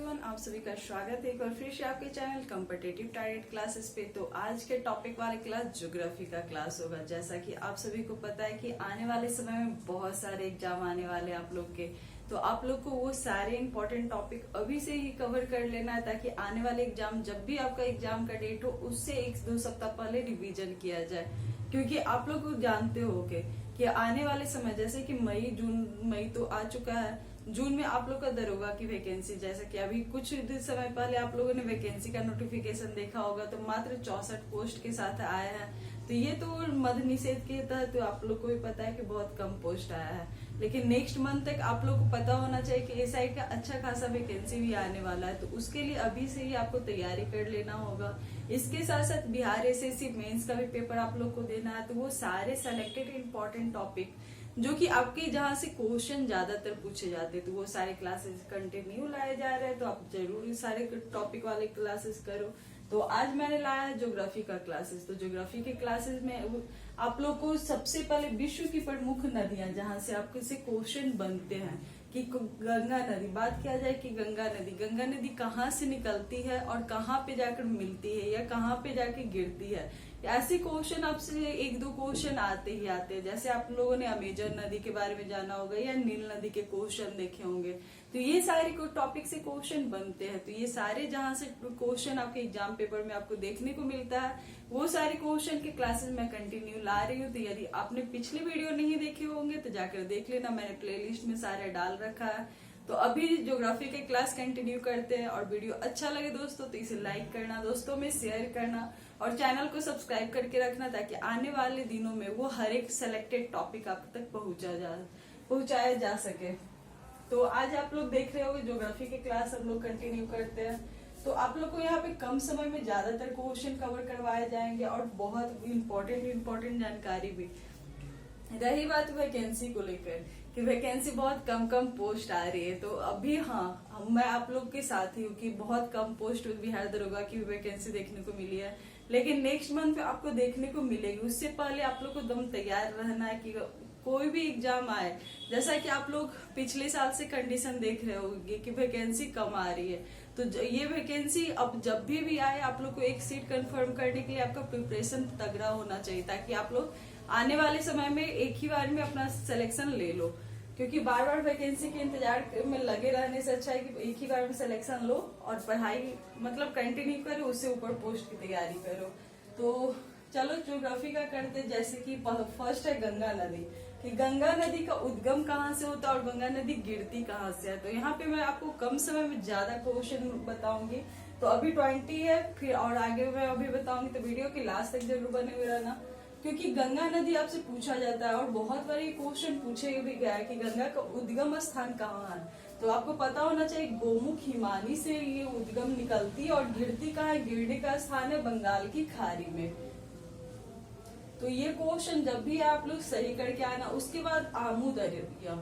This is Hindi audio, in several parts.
एवरीवन, आप सभी का स्वागत है एक बार फिर से आपके चैनल कॉम्पिटिटिव टारगेट क्लासेस पे। तो आज के टॉपिक वाले क्लास ज्योग्राफी का क्लास होगा। जैसा कि आप सभी को पता है कि आने वाले समय में बहुत सारे एग्जाम आने वाले हैं आप लोग के, तो आप लोग को वो सारे इंपॉर्टेंट टॉपिक अभी से ही कवर कर लेना है ताकि आने वाले एग्जाम, जब भी आपका एग्जाम का डेट हो, उससे 1-2 सप्ताह पहले रिविजन किया जाए। क्योंकि आप लोग जानते हो कि आने वाले समय जैसे कि मई तो आ चुका है, जून में आप लोग का दरोगा की वैकेंसी, जैसा कि अभी कुछ समय पहले आप लोगों ने वैकेंसी का नोटिफिकेशन देखा होगा, तो मात्र 64 पोस्ट के साथ आया है। तो ये तो मद्य निषेध के तहत तो आप लोग को भी पता है कि बहुत कम पोस्ट आया है, लेकिन नेक्स्ट मंथ तक आप लोग को पता होना चाहिए कि एसआई का अच्छा खासा वैकेंसी भी आने वाला है। तो उसके लिए अभी से ही आपको तैयारी कर लेना होगा। इसके साथ साथ बिहार एसएससी मेंस का भी पेपर आप लोग को देना है। तो वो सारे सेलेक्टेड इंपॉर्टेंट टॉपिक जो कि आपके जहाँ से क्वेश्चन ज्यादातर पूछे जाते हैं, तो वो सारे क्लासेस कंटिन्यू लाए जा रहे हैं। तो आप जरूर सारे टॉपिक वाले क्लासेस करो। तो आज मैंने लाया है ज्योग्राफी का क्लासेस। तो ज्योग्राफी के क्लासेस में आप लोग को सबसे पहले विश्व की प्रमुख नदियां जहाँ से आपके से क्वेश्चन बनते हैं कि गंगा नदी, बात किया जाए कि गंगा नदी कहाँ से निकलती है और कहाँ पे जाकर मिलती है या कहाँ पे जाके गिरती है। ऐसे क्वेश्चन आपसे 1-2 क्वेश्चन आते ही आते हैं। जैसे आप लोगों ने अमेजन नदी के बारे में जाना होगा या नील नदी के क्वेश्चन देखे होंगे। तो ये सारे टॉपिक से क्वेश्चन बनते हैं। तो ये सारे जहाँ से क्वेश्चन आपके एग्जाम पेपर में आपको देखने को मिलता है, वो सारे क्वेश्चन के क्लासेस मैं कंटिन्यू ला रही हूँ। तो यदि आपने पिछले वीडियो नहीं देखे होंगे तो जाकर देख लेना, मैंने प्लेलिस्ट में सारे डाल रखा है। तो अभी ज्योग्राफी के क्लास कंटिन्यू करते हैं, और वीडियो अच्छा लगे दोस्तों तो इसे लाइक करना, दोस्तों में शेयर करना और चैनल को सब्सक्राइब करके रखना, ताकि आने वाले दिनों में वो हर एक सेलेक्टेड टॉपिक आप तक पहुंचाया जा सके। तो आज आप लोग देख रहे होंगे ज्योग्राफी के क्लास हम लोग कंटिन्यू करते हैं। तो आप लोग को यहाँ पे कम समय में ज्यादातर क्वेश्चन कवर करवाए जाएंगे और बहुत इम्पोर्टेंट जानकारी भी। रही बात वैकेंसी को लेकर कि वैकेंसी बहुत कम पोस्ट आ रही है, तो अभी मैं आप लोग के साथ ही हूँ कि बहुत कम पोस्ट बिहार दरोगा की वैकेंसी देखने को मिली है, लेकिन नेक्स्ट मंथ में आपको देखने को मिलेगी। उससे पहले आप लोग को दम तैयार रहना है कि कोई भी एग्जाम आए। जैसा कि आप लोग पिछले साल से कंडीशन देख रहे होंगे कि वैकेंसी कम आ रही है, तो ये वैकेंसी अब जब भी आए, आप लोग को एक सीट कंफर्म करने के लिए आपका प्रिपरेशन तगड़ा होना चाहिए, ताकि आप लोग आने वाले समय में एक ही बार में अपना सिलेक्शन ले लो। क्योंकि बार बार वैकेंसी के इंतजार में लगे रहने से अच्छा है कि एक ही बार में सिलेक्शन लो और पढ़ाई मतलब कंटिन्यू करो, उससे ऊपर पोस्ट की तैयारी करो। तो चलो ज्योग्राफी का करते। जैसे कि फर्स्ट है गंगा नदी, कि गंगा नदी का उद्गम कहाँ से होता है और गंगा नदी गिरती कहाँ से है। तो यहाँ पे मैं आपको कम समय में ज्यादा क्वेश्चन बताऊंगी। तो अभी 20 है, फिर और आगे मैं अभी बताऊंगी, तो वीडियो के लास्ट तक जरूर बने हुए रहना। क्योंकि गंगा नदी आपसे पूछा जाता है और बहुत बार ये क्वेश्चन पूछे भी गया है कि गंगा का उद्गम स्थान कहाँ है। तो आपको पता होना चाहिए गोमुख हिमानी से ये उद्गम निकलती है और गिरती कहाँ है, गिरने का स्थान है बंगाल की खाड़ी में। तो ये क्वेश्चन जब भी आप लोग सही करके आना। उसके बाद आमू दरिया,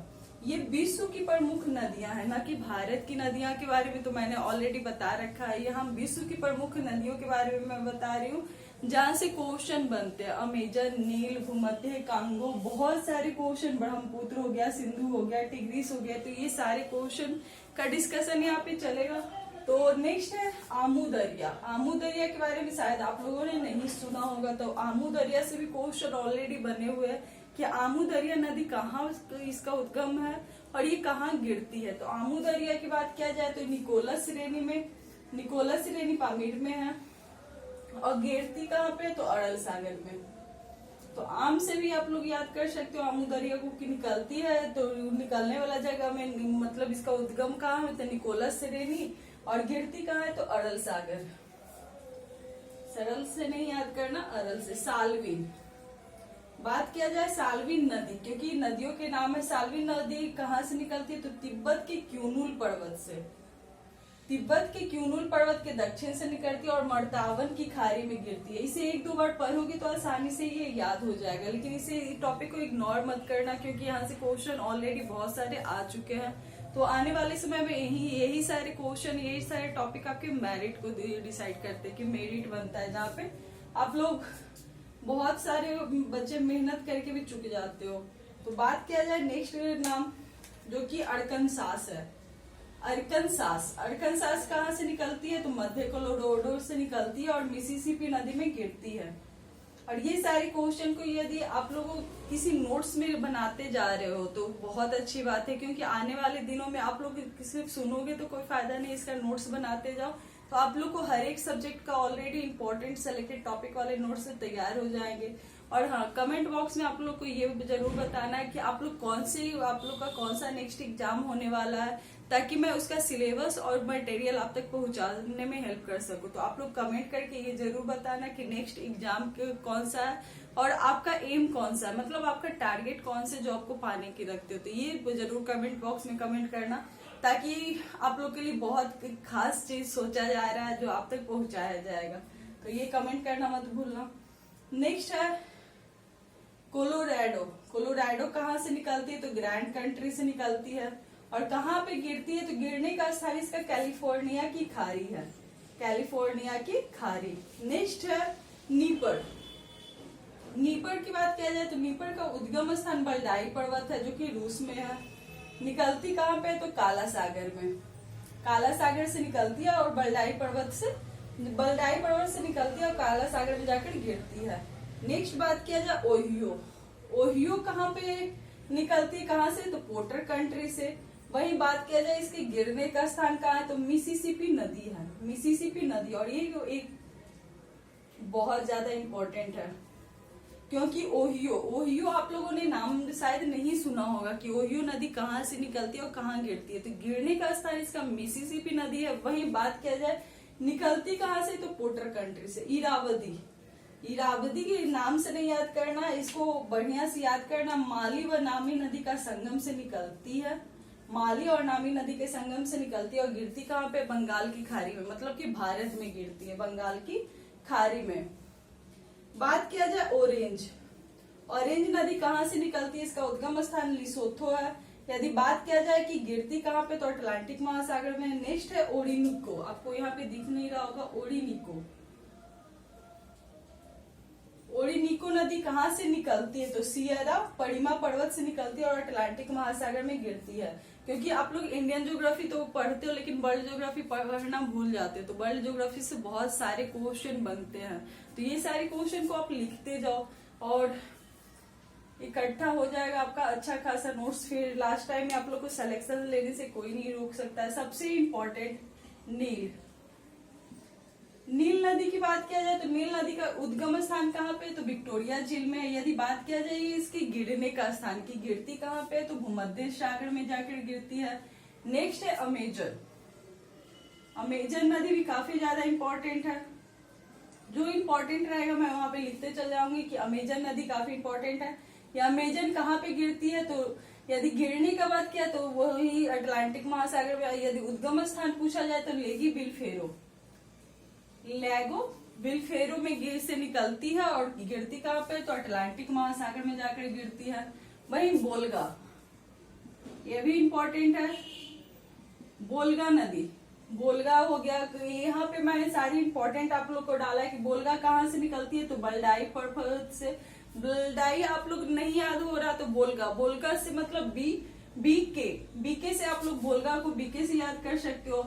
ये विश्व की प्रमुख नदियां हैं, ना कि भारत की नदियां के बारे में तो मैंने ऑलरेडी बता रखा है। यहाँ विश्व की प्रमुख नदियों के बारे में मैं बता रही हूँ जहाँ से क्वेश्चन बनते हैं। अमेजन, नील, भूमध्य, कांगो, बहुत सारे क्वेश्चन, ब्रह्मपुत्र हो गया, सिंधु हो गया, टिग्रिस हो गया। तो ये सारे क्वेश्चन का डिस्कशन यहाँ पे चलेगा। तो नेक्स्ट है आमू दरिया। आमू दरिया के बारे में शायद आप लोगों ने नहीं सुना होगा, तो आमू दरिया से भी क्वेश्चन ऑलरेडी बने हुए हैं कि आमू दरिया नदी कहाँ इसका उद्गम है और ये कहाँ गिरती है। तो आमू दरिया की बात किया जाए तो निकोलस श्रेणी पामीर में है, और गिरती कहाँ पे, तो अरल सागर में। तो आम से भी आप लोग याद कर सकते हो आमू दरिया को कि निकलती है, तो निकलने वाला जगह में मतलब इसका उद्गम कहाँ है, तो निकोलस श्रेणी, और गिरती कहाँ है, तो अरल सागर। सरल से नहीं याद करना, अरल से। साल्वीन, बात किया जाए साल्वीन नदी, क्योंकि नदियों के नाम है। साल्वीन नदी कहाँ से निकलती है, तो तिब्बत के क्यूनूल पर्वत से। तिब्बत के क्यूनूल पर्वत के दक्षिण से निकलती है और मर्तावन की खाड़ी में गिरती है। इसे 1-2 बार पढ़ोगे तो आसानी से ये याद हो जाएगा, लेकिन इसे टॉपिक को इग्नोर मत करना, क्योंकि यहाँ से क्वेश्चन ऑलरेडी बहुत सारे आ चुके हैं। तो आने वाले समय में यही सारे क्वेश्चन, यही सारे टॉपिक आपके मेरिट को डिसाइड करते हैं कि मेरिट बनता है, जहाँ पे आप लोग बहुत सारे बच्चे मेहनत करके भी चुक जाते हो। तो बात किया जाए नेक्स्ट नाम, जो कि अरकनसास है। अरकनसास, अरकनसास कहाँ से निकलती है? तो मध्य कोलोराडो से निकलती है और मिसिसिपी नदी में गिरती है। और ये सारे क्वेश्चन को यदि आप लोगों किसी नोट्स में बनाते जा रहे हो तो बहुत अच्छी बात है, क्योंकि आने वाले दिनों में आप लोग सिर्फ सुनोगे तो कोई फायदा नहीं, इसका नोट्स बनाते जाओ तो आप लोग को हर एक सब्जेक्ट का ऑलरेडी इंपॉर्टेंट सेलेक्टेड टॉपिक वाले नोट्स तैयार हो जाएंगे। और हाँ, कमेंट बॉक्स में आप लोग को ये जरूर बताना है कि आप लोग आप लोग का कौन सा नेक्स्ट एग्जाम होने वाला है, ताकि मैं उसका सिलेबस और मटेरियल आप तक पहुंचाने में हेल्प कर सकूं। तो आप लोग कमेंट करके ये जरूर बताना कि नेक्स्ट एग्जाम कौन सा है और आपका एम कौन सा है, मतलब आपका टारगेट कौन से जॉब को पाने की रखते हो। तो ये जरूर कमेंट बॉक्स में कमेंट करना, ताकि आप लोग के लिए बहुत खास चीज सोचा जा रहा है जो आप तक पहुंचाया जाएगा। तो ये कमेंट करना मत भूलना। नेक्स्ट है कोलोराडो। कोलोराडो कहाँ से निकलती है? तो ग्रैंड कंट्री से निकलती है। और कहाँ पे गिरती है? तो गिरने का स्थान इसका कैलिफोर्निया की खाड़ी है, कैलिफोर्निया की खाड़ी। नेक्स्ट है नीपर। नीपर की बात किया जाए तो नीपर का उद्गम स्थान बल्दाई पर्वत है, जो कि रूस में है। निकलती कहाँ पे? तो काला सागर में, काला सागर से निकलती है और बल्दाई पर्वत से निकलती है और काला सागर में जाकर गिरती है। नेक्स्ट बात किया जाए ओहियो। ओहियो कहाँ पे निकलती है? कहाँ से? तो पोर्टर कंट्री से। वही बात किया जाए इसके गिरने का स्थान कहाँ है? तो मिसिसिपी नदी है, मिसिसिपी नदी। और ये एक बहुत ज्यादा इम्पोर्टेंट है, क्योंकि ओहियो आप लोगों ने नाम शायद नहीं सुना होगा कि ओहियो नदी कहाँ से निकलती है और कहाँ गिरती है। तो गिरने का स्थान इसका मिसिसिपी नदी है। वही बात किया जाए निकलती कहाँ से? तो पोर्टर कंट्री से। इरावदी, इरावदी के नाम से नहीं याद करना, इसको बढ़िया से याद करना। माली व नामी नदी का संगम से निकलती है, माली और नामी नदी के संगम से निकलती है और गिरती कहाँ पे? बंगाल की खाड़ी में, मतलब कि भारत में गिरती है, बंगाल की खाड़ी में। बात किया जाए ऑरेंज। ऑरेंज नदी कहाँ से निकलती है? इसका उद्गम स्थान लिसोथो है। यदि बात किया जाए कि गिरती कहाँ पे? तो अटलांटिक महासागर में। नेक्स्ट है ओरिनिको। आपको यहाँ पे दिख नहीं रहा होगा, ओरिनिको। ओरिनिको नदी कहाँ से निकलती है? तो सियरा पड़िमा पर्वत से निकलती है और अटलांटिक महासागर में गिरती है। क्योंकि आप लोग इंडियन ज्योग्राफी तो पढ़ते हो, लेकिन वर्ल्ड ज्योग्राफी पढ़ना भूल जाते हो। तो वर्ल्ड ज्योग्राफी से बहुत सारे क्वेश्चन बनते हैं, तो ये सारे क्वेश्चन को आप लिखते जाओ और इकट्ठा हो जाएगा आपका अच्छा खासा नोट्स। फिर लास्ट टाइम में आप लोग को सिलेक्शन लेने से कोई नहीं रोक सकता है। सबसे इम्पोर्टेंट नील। नील नदी की बात किया जाए तो नील नदी का उद्गम स्थान कहाँ पे? तो विक्टोरिया झील में। यदि बात किया जाए इसके गिरने का स्थान की गिरती कहाँ पे? तो भूमध्य सागर में जाकर गिरती है। नेक्स्ट है अमेजन। अमेजन नदी भी काफी ज्यादा इम्पोर्टेंट है, जो इम्पोर्टेंट रहेगा मैं वहां पे लिखते चल जाऊंगी कि अमेजन नदी काफी इम्पोर्टेंट है। या अमेजन कहाँ पे गिरती है? तो यदि गिरने का बात किया तो वही अटलांटिक महासागर में। यदि उद्गम स्थान पूछा जाए तो लेगी बिलफेरो, लेगो बिलफेरो में गिर से निकलती है और गिरती कहाँ पे? तो अटलांटिक महासागर में जाकर गिरती है। वही बोलगा, ये भी इम्पोर्टेंट है। बोलगा नदी, बोलगा हो गया। यहाँ पे मैंने सारी इम्पोर्टेंट आप लोग को डाला है कि बोलगा कहाँ से निकलती है? तो बल्दाई पर्वत से। बल्दाई आप लोग नहीं याद हो रहा तो बोलगा, बोलगा से मतलब बीके से आप लोग बोलगा को बीके से याद कर सकते हो।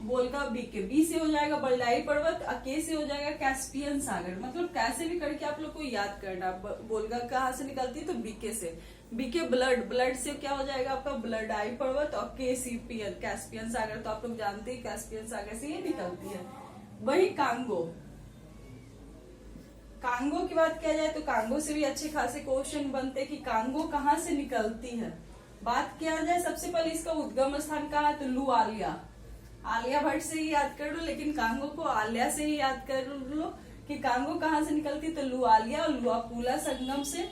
बोलगा बीके, बी से हो जाएगा बल्दाई पर्वत, के से हो जाएगा कैस्पियन सागर। मतलब कैसे भी करके आप लोग को याद करना। बोलगा कहाँ से निकलती है? तो बीके से। बीके ब्लड से क्या हो जाएगा आपका? बल्दाई पर्वत। और केसीपियन कैस्पियन सागर तो आप लोग जानते हैं, कैस्पियन सागर से ये निकलती है। वही कांगो, कांगो की बात किया जाए तो कांगो से भी अच्छे खासे क्वेश्चन बनते हैं कि कांगो कहाँ से निकलती है। बात किया जाए सबसे पहले इसका उद्गम स्थान कहाँ है? तो लुआलिया, आलिया भट्ट से ही याद कर लो, लेकिन कांगो को आलिया से ही याद कर लो कि कांगो कहाँ से निकलती है? तो लुआलिया और लुआपुला संगम से।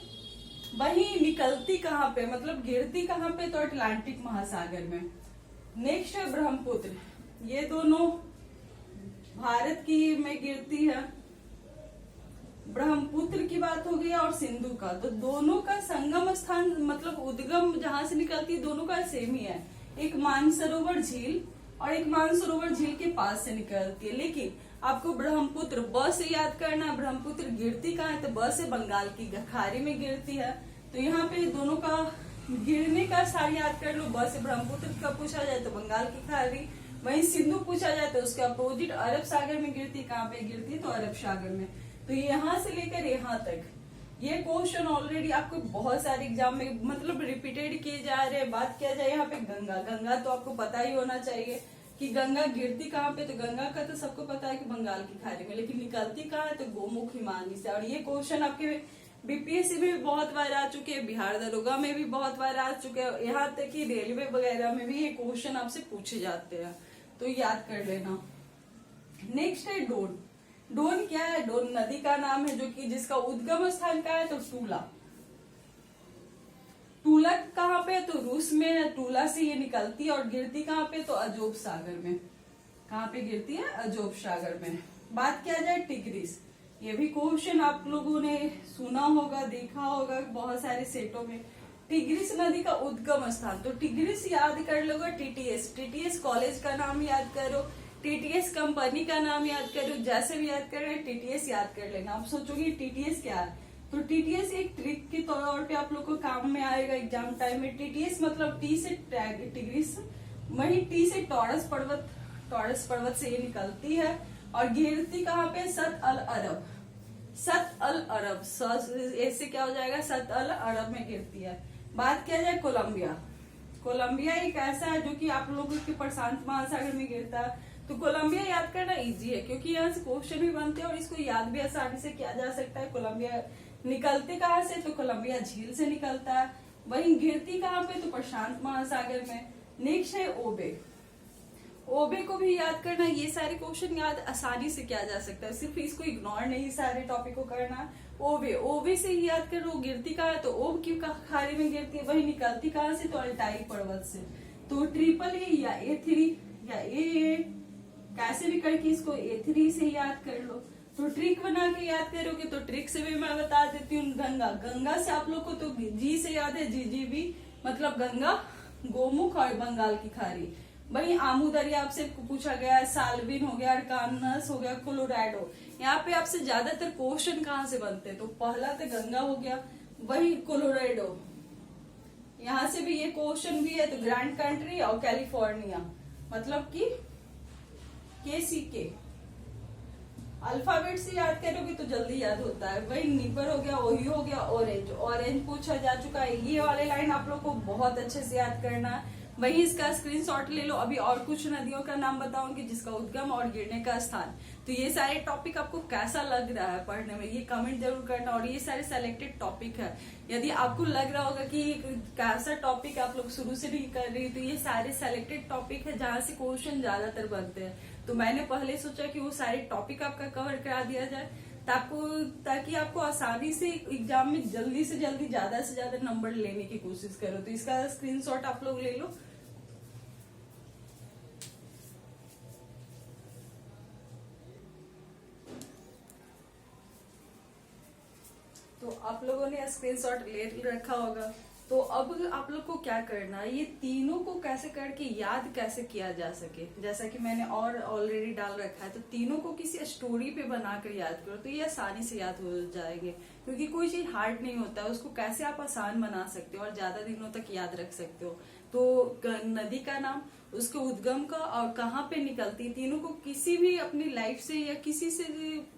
वही निकलती कहाँ पे? मतलब गिरती कहाँ पे? तो अटलांटिक महासागर में। नेक्स्ट है ब्रह्मपुत्र। ये दोनों भारत की में गिरती है। ब्रह्मपुत्र की बात हो गई और सिंधु का, तो दोनों का संगम स्थान मतलब उद्गम जहां से निकलती है दोनों का सेम ही है। एक मानसरोवर झील और एक मानसरोवर झील के पास से निकलती है। लेकिन आपको ब्रह्मपुत्र ब से याद करना है। ब्रह्मपुत्र गिरती कहाँ है? तो ब से बंगाल की खाड़ी में गिरती है। तो यहाँ पे दोनों का गिरने का स्थान याद कर लो, ब से ब्रह्मपुत्र का पूछा जाए तो बंगाल की खाड़ी, वहीं सिंधु पूछा जाए तो उसके अपोजिट अरब सागर में गिरती, कहाँ पे गिरती है तो अरब सागर में। तो यहाँ से लेकर यहाँ तक ये क्वेश्चन ऑलरेडी आपको बहुत सारे एग्जाम में मतलब रिपीटेड किए जा रहे हैं। बात किया जाए यहाँ पे गंगा, गंगा तो आपको पता ही होना चाहिए कि गंगा गिरती कहाँ पे, तो गंगा का तो सबको पता है कि बंगाल की खाड़ी में, लेकिन निकलती कहाँ है तो गोमुख हिमानी से। और ये क्वेश्चन आपके बीपीएससी में भी बहुत बार आ चुके हैं, बिहार दरोगा में भी बहुत बार आ चुके हैं, यहाँ तक कि रेलवे वगैरह में भी ये क्वेश्चन आपसे पूछे जाते हैं, तो याद कर लेना। नेक्स्ट है डोन। डोन क्या है? डोन नदी का नाम है जो कि जिसका उद्गम स्थान का है तो टूला। टूला कहाँ पे? तो रूस में है। टूला से ये निकलती है और गिरती कहाँ पे? तो अजोब सागर में। कहाँ पे गिरती है? अजोब सागर में। बात किया जाए टिग्रिस, ये भी क्वेश्चन आप लोगों ने सुना होगा, देखा होगा बहुत सारे सेटों में। टिग्रिस नदी का उद्गम स्थान, तो टिग्रिस याद कर लोगे टीटीएस, टीटीएस कॉलेज का नाम याद करो, टीटीएस कंपनी का नाम याद करो, जैसे भी याद कर रहे हैं टीटीएस याद कर लेना। आप सोचोगे टीटीएस क्या है, तो टीटीएस एक ट्रिक के तौर पे आप लोग को काम में आएगा एग्जाम टाइम में। टीटीएस मतलब टी से टिग्रिस, वही टी से टॉरस पर्वत, टॉरस पर्वत से ये निकलती है और गिरती कहाँ पे? सत अल अरब, सत अल अरब, ऐसे क्या हो जाएगा? सत अल अरब में गिरती है। बात किया जाए कोलंबिया, कोलंबिया एक ऐसा है जो कि आप लोगों के प्रशांत महासागर में गिरता है, तो कोलंबिया याद करना इजी है क्योंकि यहाँ से क्वेश्चन भी बनते हैं और इसको याद भी आसानी से किया जा सकता है। कोलंबिया निकलते कहाँ से? तो कोलंबिया झील से निकलता है, वहीं गिरती कहाँ पे? तो प्रशांत महासागर में। नेक्स्ट है ओबे, ओबे को भी याद करना, ये सारे क्वेश्चन याद आसानी से किया जा सकता है, सिर्फ इसको इग्नोर नहीं सारे टॉपिक को करना। ओबे, ओबे से ही याद करो, गिरती कहाँ है? तो ओब की खाड़ी में गिरती है, वही निकलती कहाँ से? तो अल्टाई पर्वत से। तो ट्रिपल ए या A3 या ए, कैसे भी करके इसको A3 से याद कर लो। तो ट्रिक बना के याद करोगे तो ट्रिक से भी मैं बता देती हूँ। गंगा, गंगा से आप लोग को तो जी से याद है, GGB मतलब गंगा, गोमुख और बंगाल की खाड़ी। वही आमू दरिया आपसे पूछा गया है, साल्विन हो गया, अरकानस हो गया, कोलोराडो। यहाँ पे आपसे ज्यादातर क्वेश्चन कहाँ से बनते हैं? तो पहला तो गंगा हो गया, वही कोलोराडो, यहाँ से भी ये क्वेश्चन भी है। तो ग्रैंड कंट्री और कैलिफोर्निया मतलब कि KCK, अल्फाबेट से याद करोगे तो जल्दी याद होता है। वही निपर हो गया, ओही हो गया, ऑरेंज, ऑरेंज पूछा जा चुका है। ये वाले लाइन आप लोग को बहुत अच्छे से याद करना है, वही इसका स्क्रीनशॉट ले लो। अभी और कुछ नदियों का नाम बताऊंगी जिसका उद्गम और गिरने का स्थान। तो ये सारे टॉपिक आपको कैसा लग रहा है पढ़ने में, ये कमेंट जरूर करना। और ये सारे सेलेक्टेड टॉपिक है, यदि आपको लग रहा होगा कि कैसा टॉपिक आप लोग शुरू से नहीं कर रही, तो ये सारे सेलेक्टेड टॉपिक है जहाँ से क्वेश्चन ज्यादातर बनते हैं। तो मैंने पहले सोचा कि वो सारे टॉपिक आपका कवर करा दिया जाए ताकि आपको आसानी से एग्जाम में जल्दी से जल्दी ज्यादा से ज्यादा नंबर लेने की कोशिश करो। तो इसका स्क्रीनशॉट आप लोग ले लो। तो आप लोगों ने स्क्रीनशॉट ले रखा होगा। तो अब आप लोग को क्या करना है, ये तीनों को कैसे करके याद कैसे किया जा सके, जैसा कि मैंने और ऑलरेडी डाल रखा है। तो तीनों को किसी स्टोरी पे बनाकर याद करो, तो ये आसानी से याद हो जाएंगे, क्योंकि कोई चीज हार्ड नहीं होता है, उसको कैसे आप आसान बना सकते हो और ज्यादा दिनों तक याद रख सकते हो। तो नदी का नाम, उसके उद्गम का और कहाँ पे निकलती, तीनों को किसी भी अपनी लाइफ से या किसी से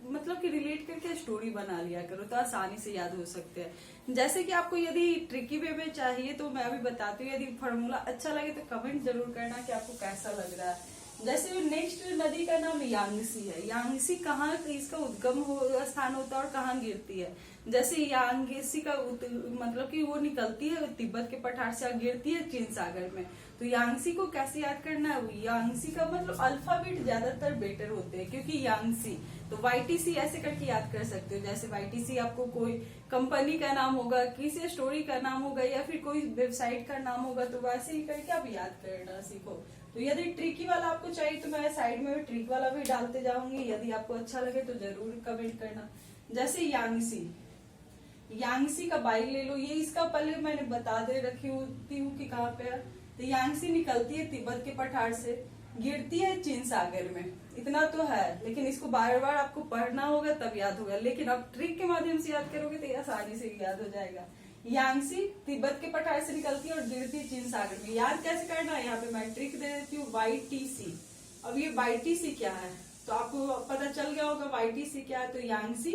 मतलब कि रिलेट करके स्टोरी बना लिया करो, तो आसानी से याद हो सकते हैं। जैसे कि आपको यदि ट्रिकी वे में चाहिए तो मैं अभी बताती हूँ, यदि फॉर्मूला अच्छा लगे तो कमेंट जरूर करना कि आपको कैसा लग रहा है। जैसे नेक्स्ट नदी का नाम यांगसी है। यांगसी कहाँ इसका उद्गम स्थान होता है और कहाँ गिरती है। जैसे यांगसी का मतलब कि वो निकलती है तिब्बत के पठार से, गिरती है चीन सागर में। तो यांगसी को कैसे याद करना है, यांगसी का मतलब अल्फाबेट ज्यादातर बेटर होते हैं, क्योंकि यांगसी तो YTC ऐसे करके याद कर सकते हो। जैसे YTC आपको कोई कंपनी का नाम होगा, किसी स्टोरी का नाम होगा या फिर कोई वेबसाइट का नाम होगा, तो वैसे ही करके आप याद करना सीखो। तो यदि ट्रिकी वाला आपको चाहिए तो मैं साइड में ट्रिक वाला भी डालते जाऊंगी, यदि आपको अच्छा लगे तो जरूर कमेंट करना। जैसे यांगसी, यांगसी का बाइक ले लो, ये इसका पहले मैंने बता दे रखी होती हूँ कि कहाँ पे है। तो यांगसी निकलती है तिब्बत के पठार से, गिरती है चीन सागर में, इतना तो है, लेकिन इसको बार बार आपको पढ़ना होगा तब याद होगा। लेकिन आप ट्रिक के माध्यम से याद करोगे तो आसानी से याद हो जाएगा। यांगसी तिब्बत के पठार से निकलती है और गिरती है चीन सागर में। याद कैसे करना है, यहाँ पे मैं ट्रिक दे देती हूँ, YTC। अब ये YTC क्या है तो आपको पता चल गया होगा YTC क्या है। तो यांगसी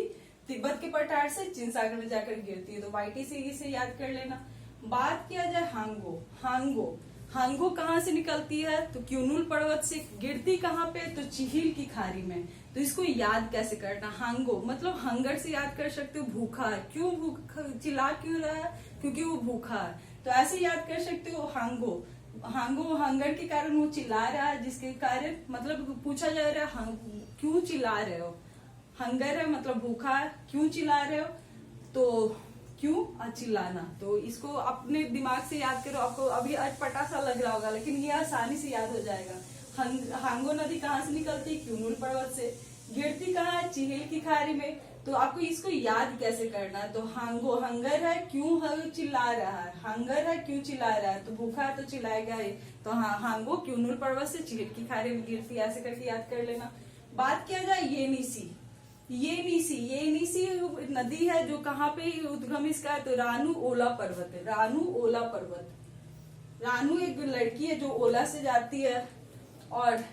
तिब्बत के पठार से चीन सागर में जाकर गिरती है, तो YTC से याद कर लेना। बात किया जाए हांगो, हांगो कहाँ से निकलती है तो क्यूनुल पर्वत से, गिरती कहाँ पे तो चिहिल की खाड़ी में। तो इसको याद कैसे करना, हांगो मतलब हंगर से याद कर सकते हो, भूखा है, क्यों भूखा, चिल्ला क्यों रहा है, क्योंकि वो भूखा है, तो ऐसे याद कर सकते हो हांगो। हांगो हंगर के कारण वो चिल्ला रहा है, जिसके कारण मतलब पूछा जा रहा है क्यों चिल्ला रहे हो, हंगर है मतलब भूखा है, क्यों चिल्ला रहे हो तो क्यों चिल्लाना। तो इसको अपने दिमाग से याद करो, आपको अभी अटपटा सा लग रहा होगा लेकिन ये आसानी से याद हो जाएगा। हांगो नदी कहाँ से निकलती है, क्यूनुल पर्वत से, गिरती कहाँ है, चिहिल की खाड़ी में। तो आपको इसको याद कैसे करना है, तो हांगो हंगर है, क्यों चिल्ला रहा है, हंगर है क्यों चिल्ला रहा है, तो भूखा है तो चिल्लाएगा ही। तो हांगो क्यूनुल पर्वत से चिहिल की खाड़ी में गिरती है, ऐसे करके याद कर लेना। बात किया जाए ये नीसी नदी है जो कहाँ पे उद्गम इसका है तो रानू ओला पर्वत है, रानू ओला पर्वत। रानू एक लड़की है जो ओला से जाती है और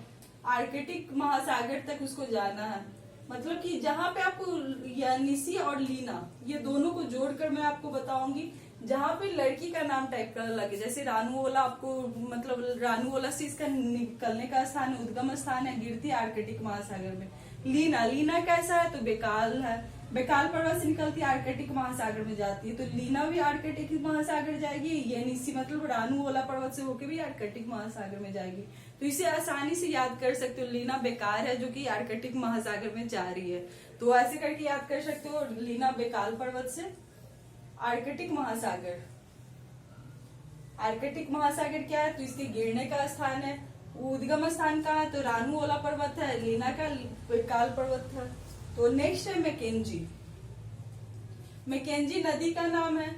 आर्कटिक महासागर तक उसको जाना है। मतलब कि जहाँ पे आपको यानिसी और लीना ये दोनों को जोड़कर मैं आपको बताऊंगी, जहाँ पे लड़की का नाम टाइप कर लगे, जैसे रानू ओला आपको मतलब रानू ओला से इसका निकलने का स्थान है, उद्गम स्थान है, गिरती आर्कटिक महासागर में। लीना कैसा है तो बेकाल है, बेकाल पर्वत से निकलती आर्कटिक महासागर में जाती है, तो लीना भी आर्कटिक महासागर जाएगी, ये नीसी मतलब रानू ओला पर्वत से होके भी आर्कटिक महासागर में जाएगी। तो इसे आसानी से याद कर सकते हो, लीना बेकार है जो कि आर्कटिक महासागर में जा रही है, तो ऐसे करके याद कर सकते हो, लीना बेकाल पर्वत से आर्कटिक महासागर। आर्कटिक महासागर क्या है तो इसके गिरने का स्थान है, उद्गम स्थान कहाँ है तो रानू ओला पर्वत है, लीना का बेकाल पर्वत है। तो नेक्स्ट है मैकेंजी नदी का नाम है,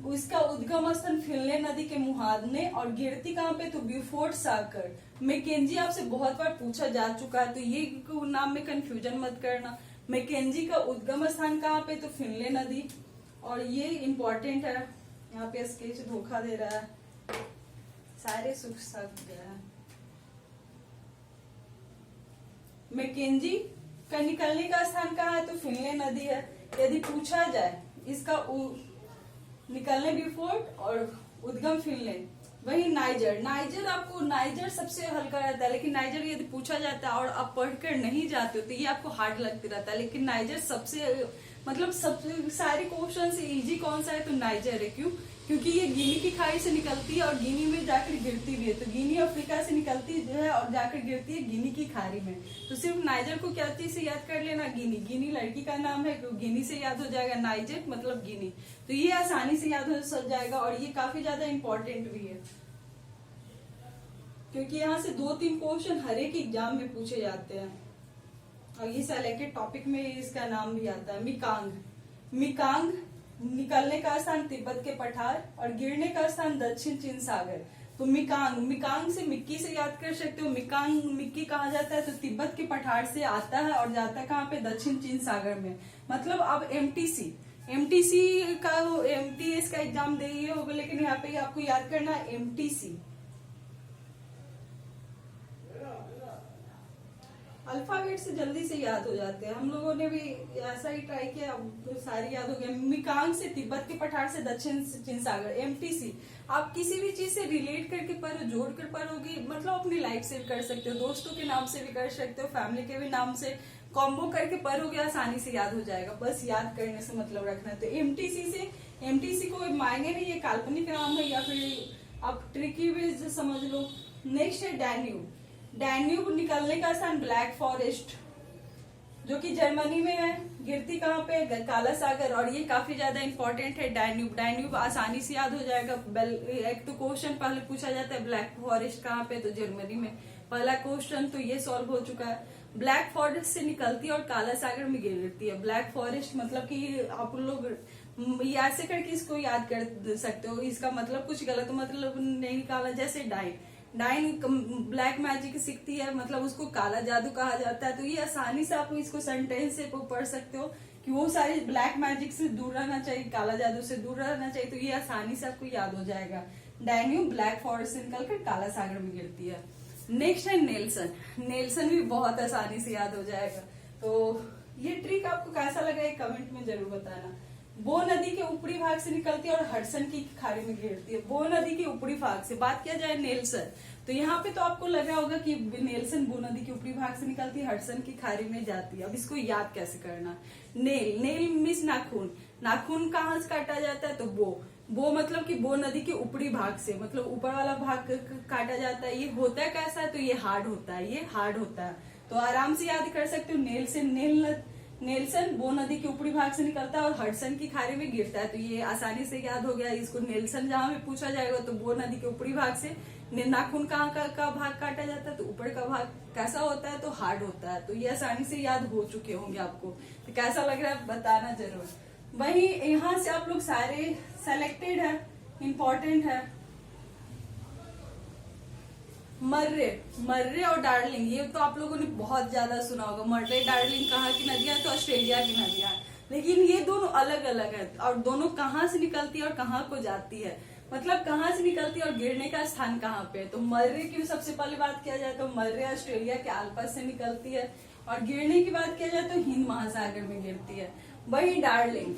उसका उद्गम स्थान फिनले नदी के मुहाने और गिरती कहाँ पे तो ब्यूफोर्ट सागर। मैकेंजी आपसे बहुत बार पूछा जा चुका है, तो ये नाम में कंफ्यूजन मत करना। मैकेंजी का उद्गम स्थान कहाँ पे तो फिनले नदी, और ये इम्पोर्टेंट है, यहाँ पे स्केच धोखा दे रहा है, सारे सुख सब गया है। मैकेंजी का निकलने का स्थान कहाँ है तो फिनले नदी है। यदि पूछा जाए इसका निकलने ब्यूफोर्ट और उद्गम फिनले, वही नाइजर आपको नाइजर सबसे हल्का रहता है, लेकिन नाइजर यदि पूछा जाता है और आप पढ़कर नहीं जाते हो तो ये आपको हार्ड लगते रहता है, लेकिन नाइजर सबसे मतलब सबसे सारे क्वेश्चन से इजी कौन सा है तो नाइजर है। क्यों, क्योंकि ये गिनी की खाड़ी से निकलती है और गिनी में जाकर गिरती भी है, तो गिनी अफ्रीका से निकलती है और जाकर गिरती है गिनी की खाड़ी में। तो सिर्फ नाइजर को क्या चीज से याद कर लेना, गिनी लड़की का नाम है, गिनी से याद हो जाएगा, नाइजर मतलब गिनी। तो ये आसानी से याद हो जाएगा और ये काफी ज्यादा इम्पोर्टेंट भी है, क्योंकि यहाँ से 2-3 क्वेश्चन हर एक एग्जाम में पूछे जाते हैं और ये सेलेक्टेड टॉपिक में इसका नाम भी आता है। मिकांग निकलने का स्थान तिब्बत के पठार और गिरने का स्थान दक्षिण चीन सागर। तो मिकांग से मिक्की से याद कर सकते हो, मिक्की कहाँ जाता है तो तिब्बत के पठार से आता है और जाता है कहाँ पे दक्षिण चीन सागर में। मतलब अब एमटीसी का एमटीएस का एग्जाम दे ही होगा, लेकिन यहाँ पे आपको याद करना है एमटीसी। अल्फाबेट से जल्दी से याद हो जाते हैं, हम लोगों ने भी ऐसा ही ट्राई किया, अब सारी याद हो गया। मिकांग से तिब्बत के पठार से दक्षिण चीन सागर, एमटीसी। आप किसी भी चीज से रिलेट करके पढ़ो, जोड़ कर पढ़ोगे, मतलब अपनी लाइफ से कर सकते हो, दोस्तों के नाम से भी कर सकते हो, फैमिली के भी नाम से कॉम्बो करके पढ़ोगे, आसानी से याद हो जाएगा, बस याद करने से मतलब रखना है। तो एमटीसी को मायने नहीं, ये काल्पनिक नाम है या फिर आप ट्रिकी भी समझ लो। नेक्स्ट है डैन्यूब निकलने का स्थान ब्लैक फॉरेस्ट जो कि जर्मनी में है, गिरती कहाँ पे काला सागर, और ये काफी ज्यादा इंपॉर्टेंट है। डैन्यूब आसानी से याद हो जाएगा। एक तो क्वेश्चन पहले पूछा जाता है ब्लैक फॉरेस्ट कहाँ पे तो जर्मनी में, पहला क्वेश्चन तो ये सॉल्व हो चुका है। ब्लैक फॉरेस्ट से निकलती है और काला सागर में गिरती है। ब्लैक फॉरेस्ट मतलब कि आप लोग ऐसे करके इसको याद कर सकते हो, इसका मतलब कुछ गलत मतलब नहीं निकाला, जैसे डाइन ब्लैक मैजिक सीखती है, मतलब उसको काला जादू कहा जाता है। तो ये आसानी से आप इसको सेंटेंस से पढ़ सकते हो कि वो सारी ब्लैक मैजिक से दूर रहना चाहिए, काला जादू से दूर रहना चाहिए, तो ये आसानी से आपको याद हो जाएगा। डैन्यूब ब्लैक फॉरेस्ट से निकलकर काला सागर में गिरती है। नेक्स्ट है नेल्सन। नेल्सन भी बहुत आसानी से याद हो जाएगा। तो ये ट्रिक आपको कैसा लगा ये कमेंट में जरूर बताना। बो नदी के ऊपरी भाग से निकलती है और हडसन की खाड़ी में गिरती है। बो नदी के ऊपरी भाग से बात किया जाए नेल्सन, तो यहाँ पे तो आपको लग रहा होगा कि नेल्सन बो नदी के ऊपरी भाग से निकलती है, हडसन की खाड़ी में जाती है। अब इसको याद कैसे करना। नेल, नेल मीन्स नाखून। नाखून कहाँ से काटा जाता है, तो बो मतलब कि बो नदी के ऊपरी भाग से, मतलब ऊपर वाला भाग काटा जाता है। ये होता है कैसा है, तो ये हार्ड होता है, ये हार्ड होता है। तो आराम से याद कर सकते हो। नेल्सन बो नदी के ऊपरी भाग से निकलता है और हडसन की खाड़ी में गिरता है। तो ये आसानी से याद हो गया इसको। नेल्सन जहां भी पूछा जाएगा तो बो नदी के ऊपरी भाग से नाखून कहाँ का भाग काटा जाता है, तो ऊपर का भाग कैसा होता है, तो हार्ड होता है। तो ये आसानी से याद हो चुके होंगे आपको। तो कैसा लग रहा है बताना जरूर। वही यहाँ से आप लोग सारे सेलेक्टेड है, इम्पोर्टेंट है। मर्रे और डार्लिंग, ये तो आप लोगों ने बहुत ज्यादा सुना होगा। मर्रे डार्लिंग कहाँ की नदियां, तो ऑस्ट्रेलिया की नदियां, लेकिन ये दोनों अलग अलग है। और दोनों कहाँ से निकलती है और कहाँ को जाती है, मतलब कहाँ से निकलती है और गिरने का स्थान कहाँ पे। तो मर्रे की सबसे पहले बात किया जाए तो मर्रे ऑस्ट्रेलिया के आसपास से निकलती है, और गिरने की बात किया जाए तो हिंद महासागर में गिरती है। वही डार्लिंग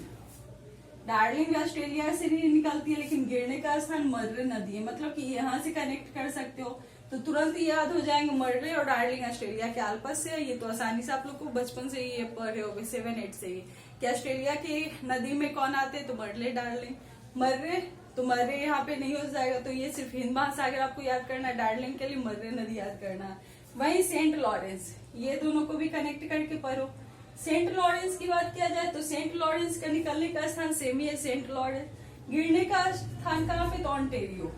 भी ऑस्ट्रेलिया से नहीं निकलती है, लेकिन गिरने का स्थान मर्रे नदी है। मतलब कि यहाँ से कनेक्ट कर सकते हो तो तुरंत ही याद हो जाएंगे। मर्रे और डार्लिंग ऑस्ट्रेलिया के आसपास से है। ये तो आसानी से आप लोग को बचपन से ही ये पढ़े हो गए, 7-8 से ही, कि ऑस्ट्रेलिया की नदी में कौन आते हैं, तो मर्रे डार्लिंग। मर्रे, तो मर्रे यहाँ पे नहीं हो जाएगा, तो ये सिर्फ हिंद महासागर आपको याद करना है। डार्लिंग के लिए मर्रे नदी याद करना है। वही सेंट लॉरेंस, ये दोनों को भी कनेक्ट करके पढ़ो। सेंट लॉरेंस की बात किया जाए तो सेंट लॉरेंस का निकलने का स्थान सेम ही है, सेंट लॉरेंस। गिरने का स्थान कहाँ पे, तो ऑन्टेरियो।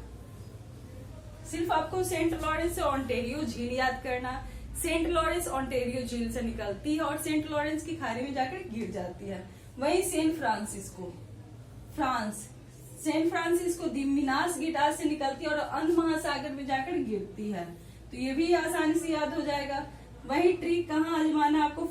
सिर्फ आपको सेंट लॉरेंस से ऑन्टेरियो झील याद करना। सेंट लॉरेंस ऑन्टेरियो झील से निकलती है और सेंट लॉरेंस की खाड़ी में जाकर गिर जाती है। वही Saint Francisco, Saint Francisco de Minas गिटार से निकलती है और अंध महासागर में जाकर गिरती है। तो ये भी आसानी से याद हो जाएगा। वही ट्रिक कहाँ आजमाना आपको,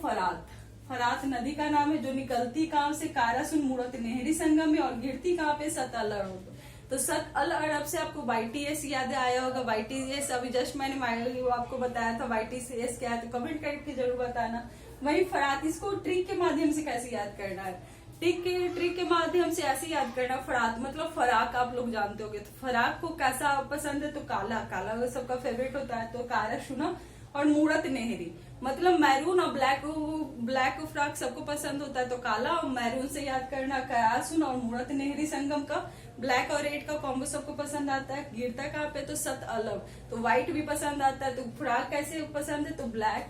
फरात नदी का नाम है, जो निकलती कहाँ से, कारासुन मूरत नेहरी संगम में, और गिरती कहाँ पे, सत अल अरब। तो सत अल अरब से आपको YTS याद आया होगा। YTS अभी जस्ट मैंने आपको बताया था YTS क्या है, तो कमेंट करके जरूर बताना। वही फरात, इसको ट्रिक के माध्यम से कैसे याद करना है, ट्रिक के माध्यम से ऐसे याद करना। फरात मतलब फराक आप लोग जानते होंगे, तो फराक को कैसा पसंद है, तो काला सबका फेवरेट होता है, तो काराशुना। और मूरत नेहरी मतलब मैरून और ब्लैक फ्रॉक सबको पसंद होता है, तो काला और मैरून से याद करना। कारासुन और मूरत नेहरी संगम का ब्लैक और रेड का कॉम्बो सबको पसंद आता है। गिरता कहाँ पे, तो सत अलग। तो व्हाइट भी पसंद आता है, तो फ्रॉक कैसे पसंद है, तो ब्लैक।